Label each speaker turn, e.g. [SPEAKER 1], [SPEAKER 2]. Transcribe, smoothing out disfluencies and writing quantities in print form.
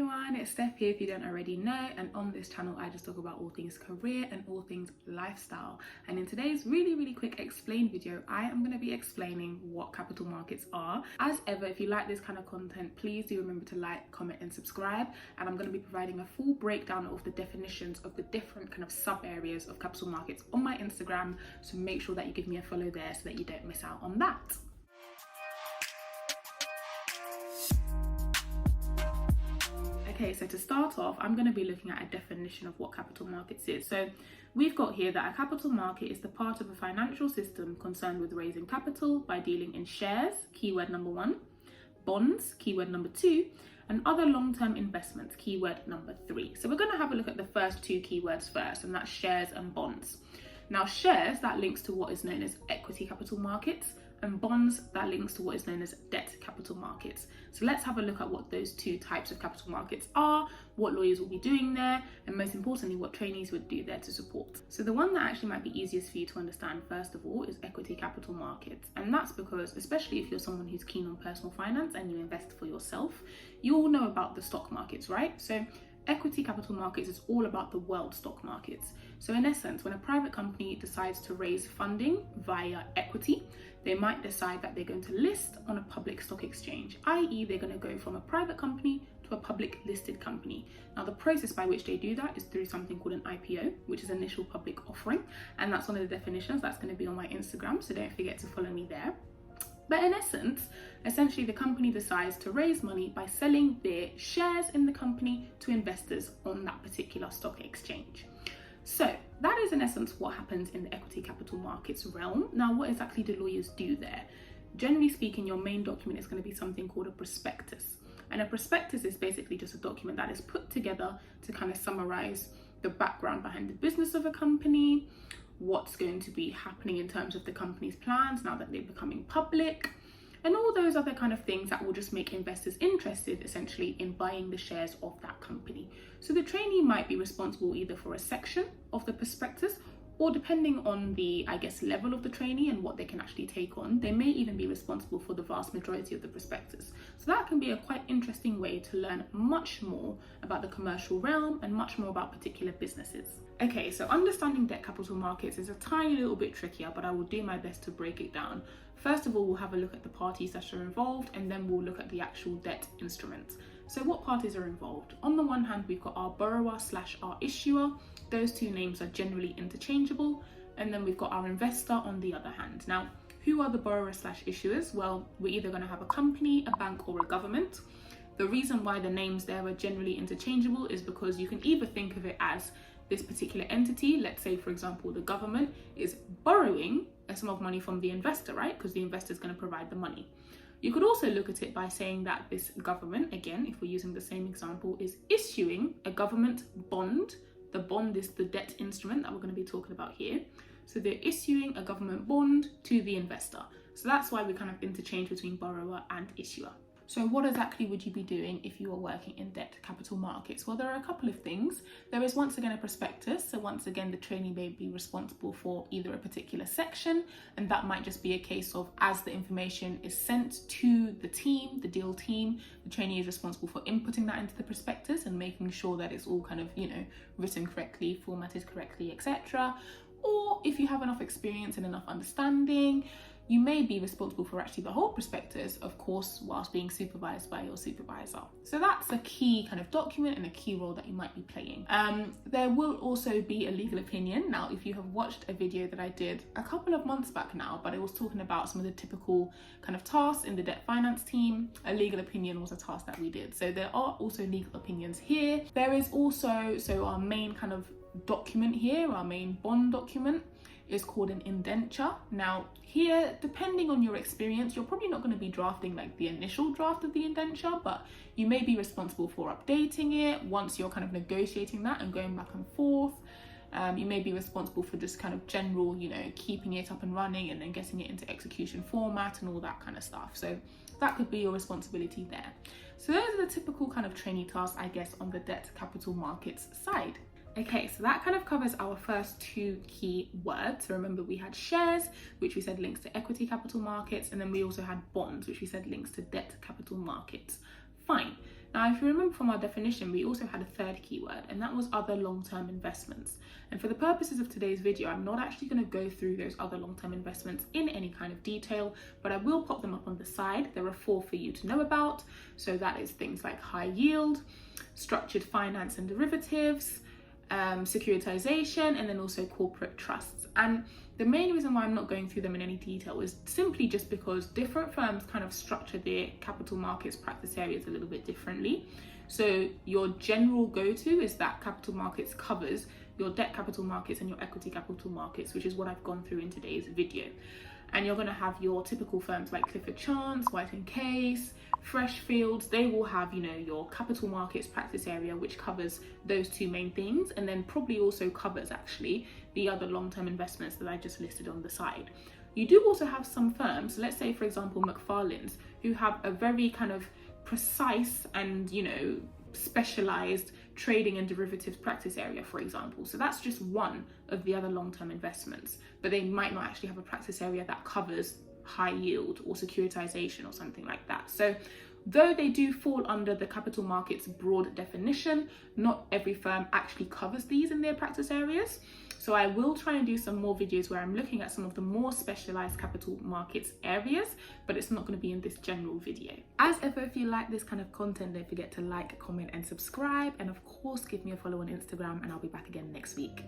[SPEAKER 1] everyone, it's Steph here if you don't already know, and on this channel I just talk about all things career and all things lifestyle. And in today's really quick explain video, I am going to be explaining what capital markets are. As ever, if you like this kind of content, please do remember to like, comment and subscribe, and I'm going to be providing a full breakdown of the definitions of the different kind of sub areas of capital markets on my Instagram, so make sure that you give me a follow there so that you don't miss out on that. Okay, so to start off, I'm going to be looking at a definition of what capital markets is. So we've got here that a capital market is the part of a financial system concerned with raising capital by dealing in shares, keyword number 1, bonds, keyword number 2, and other long-term investments, keyword number 3. So we're going to have a look at the first two keywords first, and that's shares and bonds. Now shares, that links to what is known as equity capital markets, and bonds, that links to what is known as debt capital markets. So let's have a look at what those two types of capital markets are, what lawyers will be doing there, and most importantly, what trainees would do there to support. So the one that actually might be easiest for you to understand first of all is equity capital markets. And that's because, especially if you're someone who's keen on personal finance and you invest for yourself, you all know about the stock markets, right? So equity capital markets is all about the world stock markets. So in essence, when a private company decides to raise funding via equity, they might decide that they're going to list on a public stock exchange, i.e. they're going to go from a private company to a public listed company. Now the process by which they do that is through something called an IPO, which is initial public offering, and that's one of the definitions that's going to be on my Instagram, so don't forget to follow me there. But in essence, essentially the company decides to raise money by selling their shares in the company to investors on that particular stock exchange. So that is in essence what happens in the equity capital markets realm. Now, what exactly do lawyers do there? Generally speaking, your main document is going to be something called a prospectus. And a prospectus is basically just a document that is put together to kind of summarize the background behind the business of a company, what's going to be happening in terms of the company's plans now that they're becoming public, and all those other kind of things that will just make investors interested essentially in buying the shares of that company. So the trainee might be responsible either for a section of the prospectus, or depending on the, level of the trainee and what they can actually take on, they may even be responsible for the vast majority of the prospectus. So that can be a quite interesting way to learn much more about the commercial realm and much more about particular businesses. Okay, so understanding debt capital markets is a tiny little bit trickier, but I will do my best to break it down. First of all, we'll have a look at the parties that are involved, and then we'll look at the actual debt instruments. So what parties are involved? On the one hand, we've got our borrower / our issuer. Those two names are generally interchangeable. And then we've got our investor on the other hand. Now, who are the borrower / issuers? Well, we're either going to have a company, a bank, or a government. The reason why the names there are generally interchangeable is because you can either think of it as this particular entity, let's say for example the government is borrowing a sum of money from the investor, right? Because the investor is going to provide the money. You could also look at it by saying that this government, again if we're using the same example, is issuing a government bond. The bond is the debt instrument that we're going to be talking about here. So they're issuing a government bond to the investor. So that's why we kind of interchange between borrower and issuer. So what exactly would you be doing if you were working in debt capital markets? Well, there are a couple of things. There is once again a prospectus. So once again, the trainee may be responsible for either a particular section, and that might just be a case of as the information is sent to the team, the deal team, the trainee is responsible for inputting that into the prospectus and making sure that it's all kind of, written correctly, formatted correctly, etc. Or if you have enough experience and enough understanding, you may be responsible for actually the whole prospectus, of course, whilst being supervised by your supervisor. So that's a key kind of document and a key role that you might be playing. There will also be a legal opinion. Now, if you have watched a video that I did a couple of months back now, but I was talking about some of the typical kind of tasks in the debt finance team, a legal opinion was a task that we did. So there are also legal opinions here. There is also, so our main kind of document here, our main bond document, is called an indenture. Now here, depending on your experience, you're probably not going to be drafting like the initial draft of the indenture, but you may be responsible for updating it once you're kind of negotiating that and going back and forth. You may be responsible for just kind of general, keeping it up and running and then getting it into execution format and all that kind of stuff. So that could be your responsibility there. So those are the typical kind of trainee tasks, I guess, on the debt capital markets side. Okay, so that kind of covers our first two key words. So remember, we had shares, which we said links to equity capital markets, and then we also had bonds, which we said links to debt capital markets. Fine. Now, if you remember from our definition, we also had a third keyword, and that was other long-term investments. And for the purposes of today's video, I'm not actually going to go through those other long-term investments in any kind of detail, but I will pop them up on the side. There are 4 for you to know about. So that is things like high yield, structured finance and derivatives, securitization, and then also corporate trusts. And the main reason why I'm not going through them in any detail is simply just because different firms kind of structure their capital markets practice areas a little bit differently. So your general go-to is that capital markets covers your debt capital markets and your equity capital markets, which is what I've gone through in today's video. And you're going to have your typical firms like Clifford Chance, White & Case, Freshfields. They will have, you know, your capital markets practice area, which covers those 2 main things, and then probably also covers actually the other long-term investments that I just listed on the side. You do also have some firms, let's say for example McFarlane's, who have a very kind of precise and, you know, specialized trading and derivatives practice area, for example. So that's just one of the other long-term investments, but they might not actually have a practice area that covers high yield or securitization or something like that. So though they do fall under the capital markets broad definition, not every firm actually covers these in their practice areas. So I will try and do some more videos where I'm looking at some of the more specialized capital markets areas, but it's not going to be in this general video. As ever, if you like this kind of content, don't forget to like, comment and subscribe, and of course give me a follow on Instagram, and I'll be back again next week.